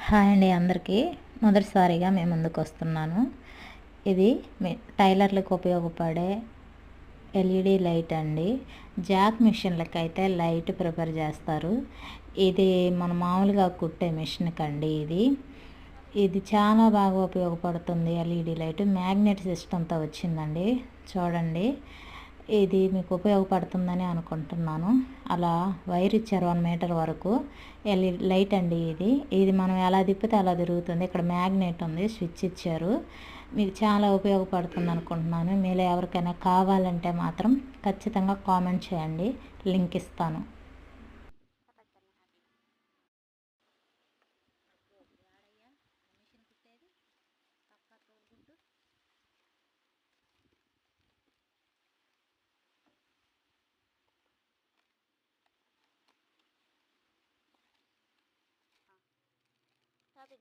Hi అండి అందరికీ. మొదటిసారిగా మేము ముందుకు వస్తున్నాను. ఇది టైలర్లకు ఉపయోగపడే ఎల్ఈడి లైట్ అండి. జాక్ మిషన్లకి అయితే లైట్ ప్రిపేర్ చేస్తారు. ఇది మన మామూలుగా కుట్టే మిషన్ కండి. ఇది చాలా బాగా ఉపయోగపడుతుంది. ఎల్ఈడి లైట్ మ్యాగ్నెట్ సిస్టంతో వచ్చిందండి. చూడండి, ఇది మీకు ఉపయోగపడుతుందని అనుకుంటున్నాను. అలా వైర్ ఇచ్చారు 1 మీటర్ వరకు. ఎల్ఈడి లైట్ అండి. ఇది మనం ఎలా తిప్పితే అలా తిరుగుతుంది. ఇక్కడ మ్యాగ్నెట్ ఉంది, స్విచ్ ఇచ్చారు. మీకు చాలా ఉపయోగపడుతుంది అనుకుంటున్నాను. మీలో ఎవరికైనా కావాలంటే మాత్రం ఖచ్చితంగా కామెంట్ చేయండి, లింక్ ఇస్తాను. Sabi